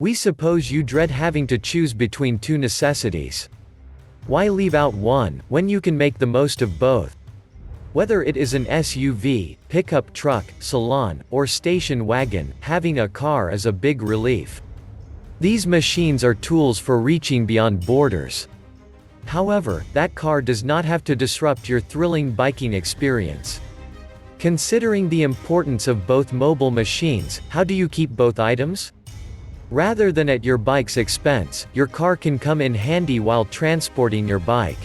We suppose you dread having to choose between two necessities. Why leave out one, when you can make the most of both? Whether it is an SUV, pickup truck, salon, or station wagon, having a car is a big relief. These machines are tools for reaching beyond borders. However, that car does not have to disrupt your thrilling biking experience. Considering the importance of both mobile machines, how do you keep both items? Rather than at your bike's expense, your car can come in handy while transporting your bike.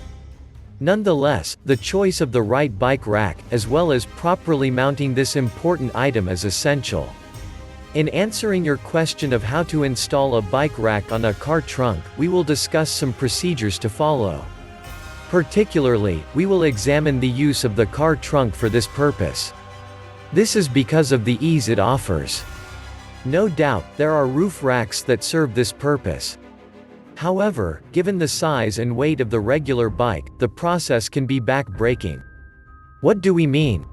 Nonetheless, the choice of the right bike rack, as well as properly mounting this important item is essential. In answering your question of how to install a bike rack on a car trunk, we will discuss some procedures to follow. Particularly, we will examine the use of the car trunk for this purpose. This is because of the ease it offers. No doubt, there are roof racks that serve this purpose. However, given the size and weight of the regular bike, the process can be back-breaking. What do we mean?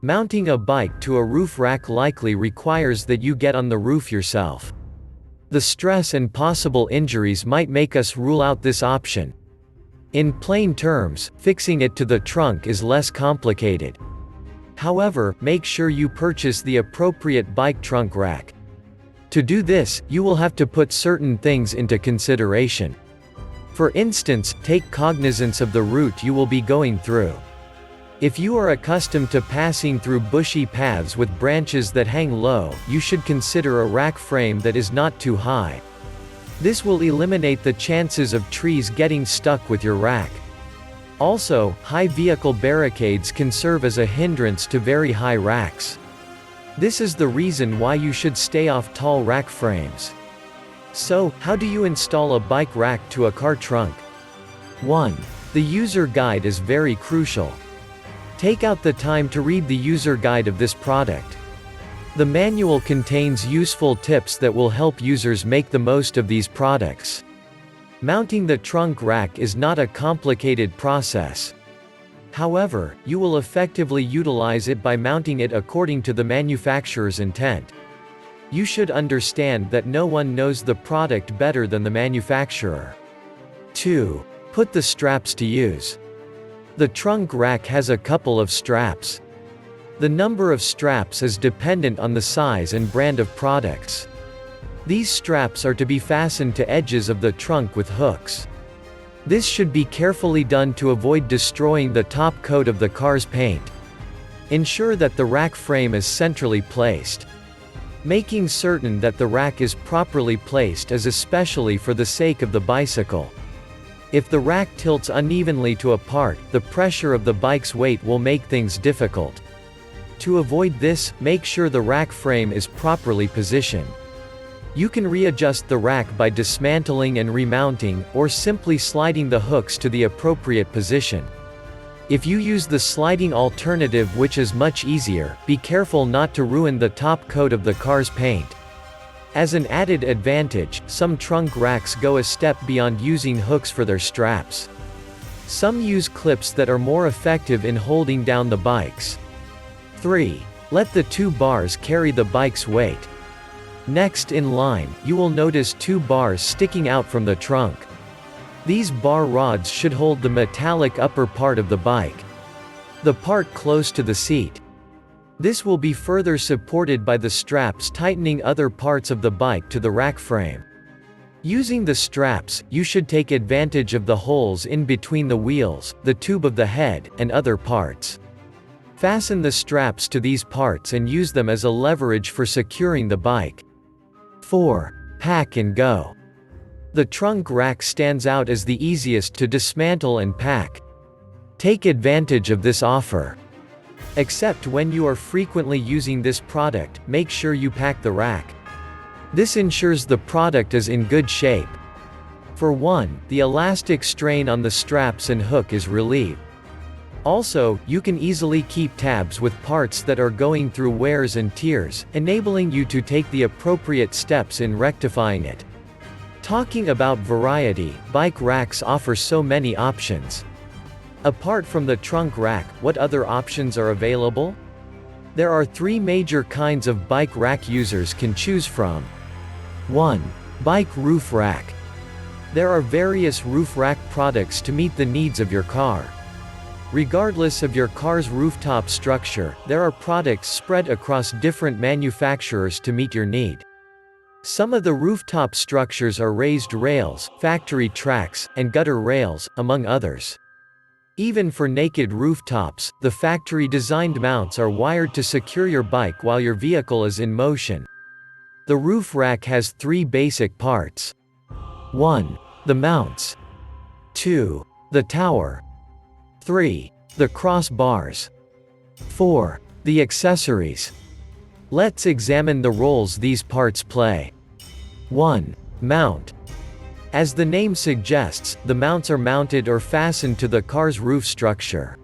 Mounting a bike to a roof rack likely requires that you get on the roof yourself. The stress and possible injuries might make us rule out this option. In plain terms, fixing it to the trunk is less complicated. However, make sure you purchase the appropriate bike trunk rack. To do this, you will have to put certain things into consideration. For instance, take cognizance of the route you will be going through. If you are accustomed to passing through bushy paths with branches that hang low, you should consider a rack frame that is not too high. This will eliminate the chances of trees getting stuck with your rack. Also, high vehicle barricades can serve as a hindrance to very high racks. This is the reason why you should stay off tall rack frames. So, how do you install a bike rack to a car trunk? 1. The user guide is very crucial. Take out the time to read the user guide of this product. The manual contains useful tips that will help users make the most of these products. Mounting the trunk rack is not a complicated process. However, you will effectively utilize it by mounting it according to the manufacturer's intent. You should understand that no one knows the product better than the manufacturer. 2. Put the straps to use. The trunk rack has a couple of straps. The number of straps is dependent on the size and brand of products. These straps are to be fastened to edges of the trunk with hooks. This should be carefully done to avoid destroying the top coat of the car's paint. Ensure that the rack frame is centrally placed. Making certain that the rack is properly placed is especially for the sake of the bicycle. If the rack tilts unevenly to a part, the pressure of the bike's weight will make things difficult. To avoid this, make sure the rack frame is properly positioned. You can readjust the rack by dismantling and remounting, or simply sliding the hooks to the appropriate position. If you use the sliding alternative, which is much easier, be careful not to ruin the top coat of the car's paint. As an added advantage, some trunk racks go a step beyond using hooks for their straps. Some use clips that are more effective in holding down the bikes. 3. Let the two bars carry the bike's weight. Next in line, you will notice two bars sticking out from the trunk. These bar rods should hold the metallic upper part of the bike. The part close to the seat. This will be further supported by the straps tightening other parts of the bike to the rack frame. Using the straps, you should take advantage of the holes in between the wheels, the tube of the head, and other parts. Fasten the straps to these parts and use them as a leverage for securing the bike. 4. Pack and go. The trunk rack stands out as the easiest to dismantle and pack. Take advantage of this offer. Except when you are frequently using this product, make sure you pack the rack. This ensures the product is in good shape. For one, the elastic strain on the straps and hook is relieved. Also, you can easily keep tabs with parts that are going through wears and tears, enabling you to take the appropriate steps in rectifying it. Talking about variety, bike racks offer so many options. Apart from the trunk rack, what other options are available? There are three major kinds of bike rack users can choose from. 1. Bike roof rack. There are various roof rack products to meet the needs of your car. Regardless of your car's rooftop structure, there are products spread across different manufacturers to meet your need. Some of the rooftop structures are raised rails, factory tracks, and gutter rails, among others. Even for naked rooftops, the factory-designed mounts are wired to secure your bike while your vehicle is in motion. The roof rack has 3 basic parts. 1. The mounts. 2. The tower. 3. The crossbars. 4. The accessories. Let's examine the roles these parts play. 1. Mount. As the name suggests, the mounts are mounted or fastened to the car's roof structure.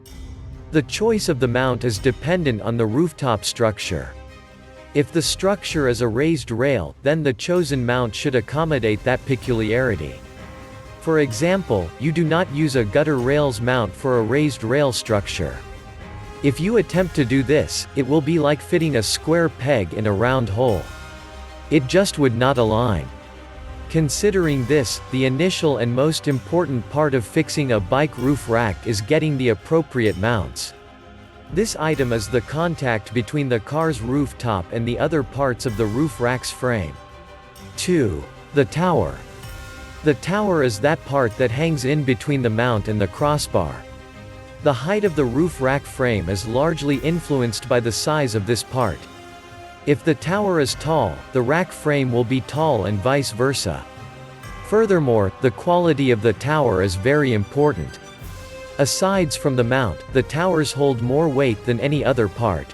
The choice of the mount is dependent on the rooftop structure. If the structure is a raised rail, then the chosen mount should accommodate that peculiarity. For example, you do not use a gutter rails mount for a raised rail structure. If you attempt to do this, it will be like fitting a square peg in a round hole. It just would not align. Considering this, the initial and most important part of fixing a bike roof rack is getting the appropriate mounts. This item is the contact between the car's rooftop and the other parts of the roof rack's frame. 2. The tower. The tower is that part that hangs in between the mount and the crossbar. The height of the roof rack frame is largely influenced by the size of this part. If the tower is tall, the rack frame will be tall and vice versa. Furthermore, the quality of the tower is very important. Aside from the mount, the towers hold more weight than any other part.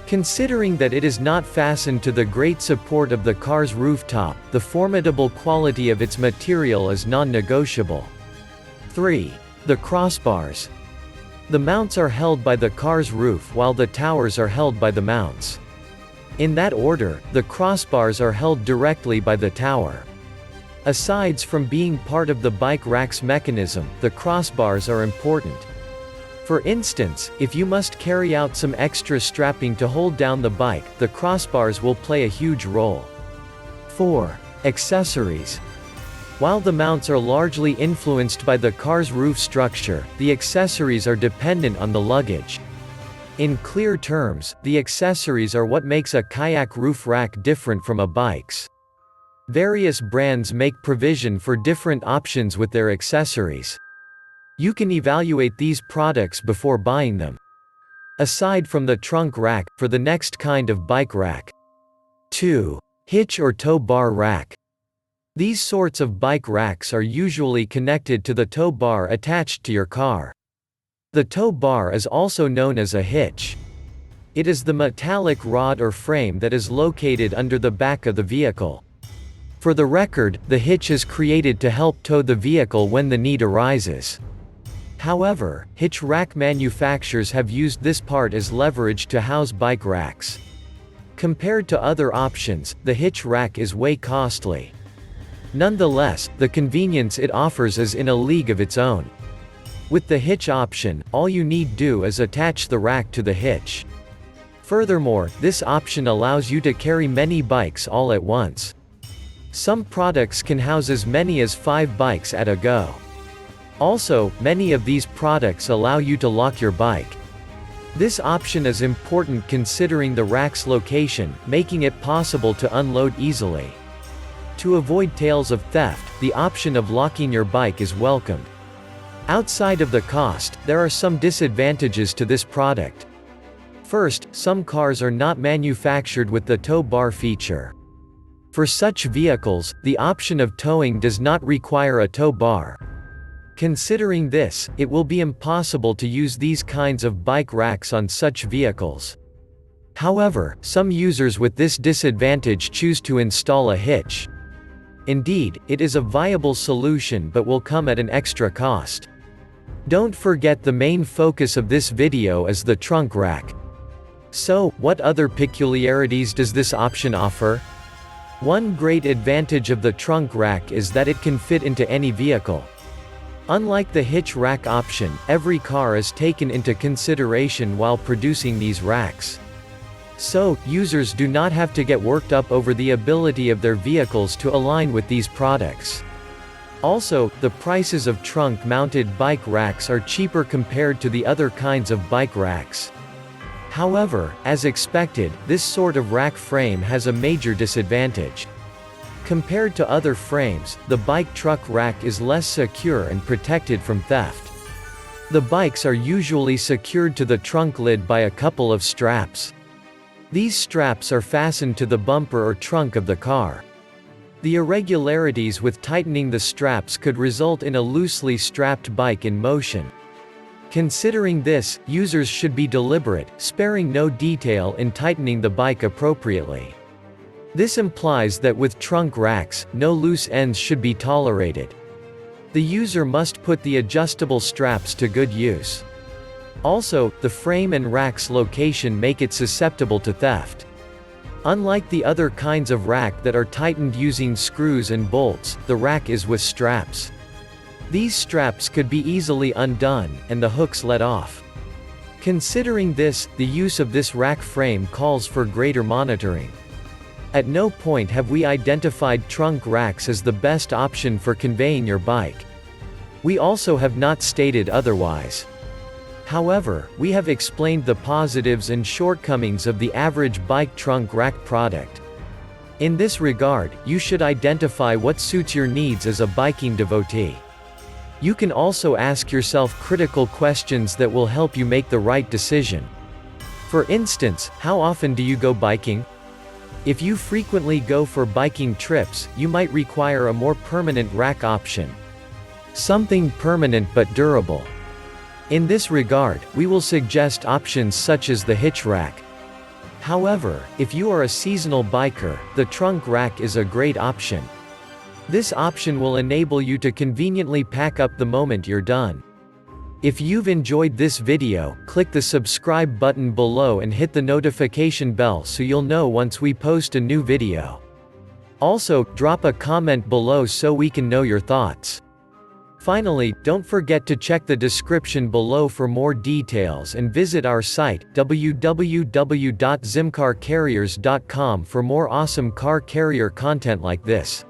Considering that it is not fastened to the great support of the car's rooftop, the formidable quality of its material is non-negotiable. 3. The crossbars. The mounts are held by the car's roof while the towers are held by the mounts. In that order, the crossbars are held directly by the tower. Aside from being part of the bike rack's mechanism, the crossbars are important. For instance, if you must carry out some extra strapping to hold down the bike, the crossbars will play a huge role. 4. Accessories. While the mounts are largely influenced by the car's roof structure, the accessories are dependent on the luggage. In clear terms, the accessories are what makes a kayak roof rack different from a bike's. Various brands make provision for different options with their accessories. You can evaluate these products before buying them. Aside from the trunk rack, for the next kind of bike rack. 2. Hitch or tow bar rack. These sorts of bike racks are usually connected to the tow bar attached to your car. The tow bar is also known as a hitch. It is the metallic rod or frame that is located under the back of the vehicle. For the record, the hitch is created to help tow the vehicle when the need arises. However, hitch rack manufacturers have used this part as leverage to house bike racks. Compared to other options, the hitch rack is way costly. Nonetheless, the convenience it offers is in a league of its own. With the hitch option, all you need do is attach the rack to the hitch. Furthermore, this option allows you to carry many bikes all at once. Some products can house as many as 5 bikes at a go. Also, many of these products allow you to lock your bike. This option is important considering the rack's location, making it possible to unload easily. To avoid tales of theft, the option of locking your bike is welcomed. Outside of the cost, there are some disadvantages to this product. First, some cars are not manufactured with the tow bar feature. For such vehicles, the option of towing does not require a tow bar. Considering this, it will be impossible to use these kinds of bike racks on such vehicles. However, some users with this disadvantage choose to install a hitch. Indeed, it is a viable solution but will come at an extra cost. Don't forget the main focus of this video is the trunk rack. So, what other peculiarities does this option offer? One great advantage of the trunk rack is that it can fit into any vehicle. Unlike the hitch rack option, every car is taken into consideration while producing these racks. So, users do not have to get worked up over the ability of their vehicles to align with these products. Also, the prices of trunk-mounted bike racks are cheaper compared to the other kinds of bike racks. However, as expected, this sort of rack frame has a major disadvantage. Compared to other frames, the bike truck rack is less secure and protected from theft. The bikes are usually secured to the trunk lid by a couple of straps. These straps are fastened to the bumper or trunk of the car. The irregularities with tightening the straps could result in a loosely strapped bike in motion. Considering this, users should be deliberate, sparing no detail in tightening the bike appropriately. This implies that with trunk racks, no loose ends should be tolerated. The user must put the adjustable straps to good use. Also, the frame and rack's location make it susceptible to theft. Unlike the other kinds of rack that are tightened using screws and bolts, the rack is with straps. These straps could be easily undone, and the hooks let off. Considering this, the use of this rack frame calls for greater monitoring. At no point have we identified trunk racks as the best option for conveying your bike. We also have not stated otherwise. However, we have explained the positives and shortcomings of the average bike trunk rack product. In this regard, you should identify what suits your needs as a biking devotee. You can also ask yourself critical questions that will help you make the right decision. For instance, how often do you go biking? If you frequently go for biking trips, you might require a more permanent rack option. Something permanent but durable. In this regard, we will suggest options such as the hitch rack. However, if you are a seasonal biker, the trunk rack is a great option. This option will enable you to conveniently pack up the moment you're done. If you've enjoyed this video, click the subscribe button below and hit the notification bell so you'll know once we post a new video. Also, drop a comment below so we can know your thoughts. Finally, don't forget to check the description below for more details and visit our site, www.zimcarcarriers.com for more awesome car carrier content like this.